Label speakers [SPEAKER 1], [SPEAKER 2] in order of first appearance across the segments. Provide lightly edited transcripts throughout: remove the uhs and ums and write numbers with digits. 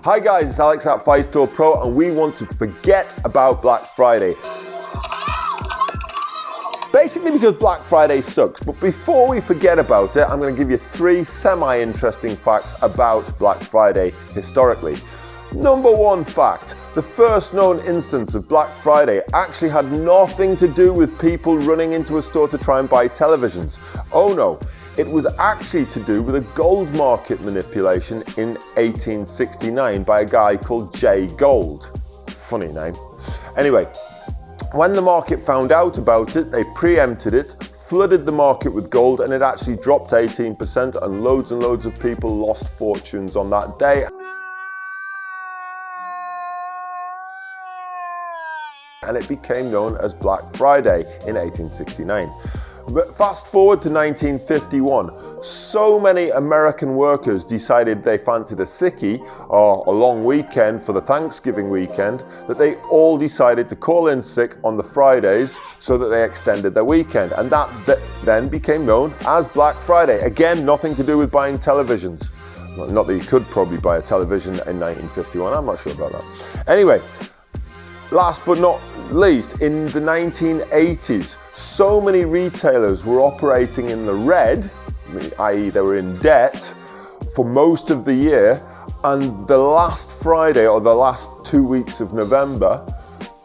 [SPEAKER 1] Hi guys, it's Alex at Fightstorepro and we want to forget about Black Friday. Basically because Black Friday sucks, but before we forget about it, I'm going to give you 3 semi-interesting facts about Black Friday historically. Number 1 fact, the first known instance of Black Friday actually had nothing to do with people running into a store to try and buy televisions. Oh no. It was actually to do with a gold market manipulation in 1869 by a guy called Jay Gould. Funny name. Anyway, when the market found out about it, they preempted it, flooded the market with gold, and it actually dropped 18% and loads of people lost fortunes on that day. And it became known as Black Friday in 1869. But fast forward to 1951, so many American workers decided they fancied a sickie, or a long weekend for the Thanksgiving weekend, that they all decided to call in sick on the Fridays so that they extended their weekend. And that then became known as Black Friday. Again, nothing to do with buying televisions. Not that you could probably buy a television in 1951, I'm not sure about that. Anyway, last but not least, in the 1980s, so many retailers were operating in the red, i.e. they were in debt for most of the year, and the last Friday or the last 2 weeks of November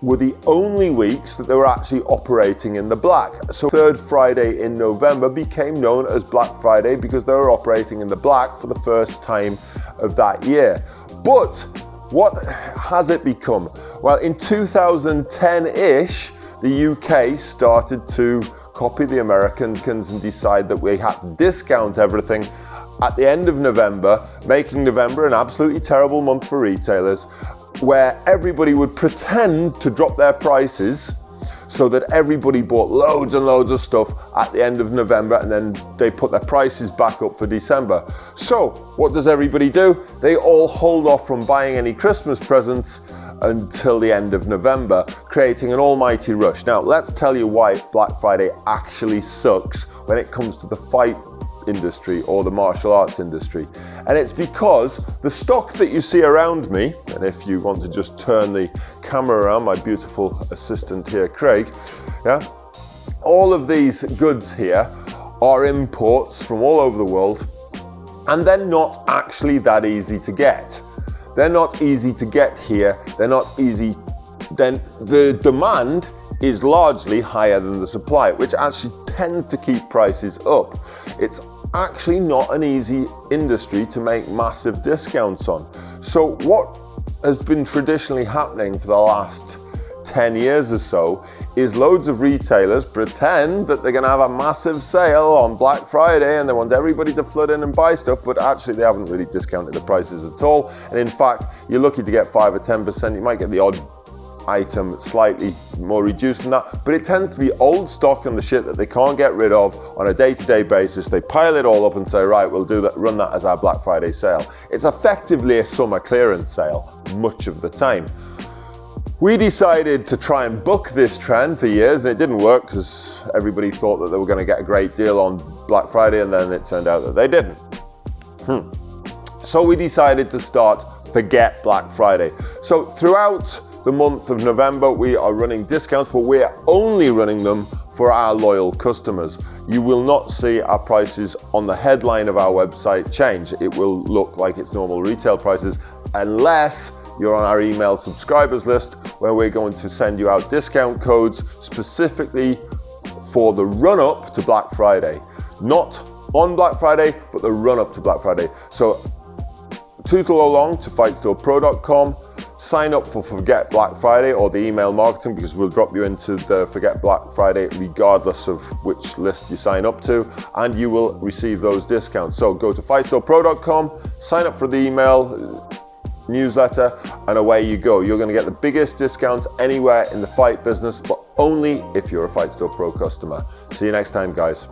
[SPEAKER 1] were the only weeks that they were actually operating in the black. So third Friday in November became known as Black Friday because they were operating in the black for the first time of that year. But what has it become? Well, in 2010-ish, the UK started to copy the Americans and decide that we had to discount everything at the end of November, making November an absolutely terrible month for retailers, where everybody would pretend to drop their prices so that everybody bought loads and loads of stuff at the end of November, and then they put their prices back up for December. So what does everybody do? They all hold off from buying any Christmas presents until the end of November, creating an almighty rush. Now, let's tell you why Black Friday actually sucks when it comes to the fight industry or the martial arts industry. And it's because the stock that you see around me, and if you want to just turn the camera around, my beautiful assistant here, Craig, yeah, all of these goods here are imports from all over the world, and they're not actually that easy to get. They're not easy to get here, they're not easy, then the demand is largely higher than the supply, which actually tends to keep prices up. It's actually not an easy industry to make massive discounts on. So what has been traditionally happening for the last 10 years or so is loads of retailers pretend that they're going to have a massive sale on Black Friday and they want everybody to flood in and buy stuff, but actually they haven't really discounted the prices at all. And in fact, you're lucky to get 5 or 10%. You might get the odd item slightly more reduced than that, but it tends to be old stock and the shit that they can't get rid of on a day-to-day basis. They pile it all up and say, right, we'll do that, run that as our Black Friday sale. It's effectively a summer clearance sale much of the time. We decided to try and buck this trend for years, and it didn't work because everybody thought that they were going to get a great deal on Black Friday, and then it turned out that they didn't. So we decided to start Forget Black Friday. So throughout the month of November, we are running discounts, but we're only running them for our loyal customers. You will not see our prices on the headline of our website change. It will look like it's normal retail prices, unless you're on our email subscribers list, where we're going to send you out discount codes specifically for the run-up to Black Friday. Not on Black Friday, but the run-up to Black Friday. So tootle along to Fightstorepro.com, sign up for Forget Black Friday or the email marketing, because we'll drop you into the Forget Black Friday regardless of which list you sign up to, and you will receive those discounts. So go to Fightstorepro.com, sign up for the email newsletter, and away you go. You're going to get the biggest discounts anywhere in the fight business, but only if you're a Fightstorepro customer. See you next time, guys.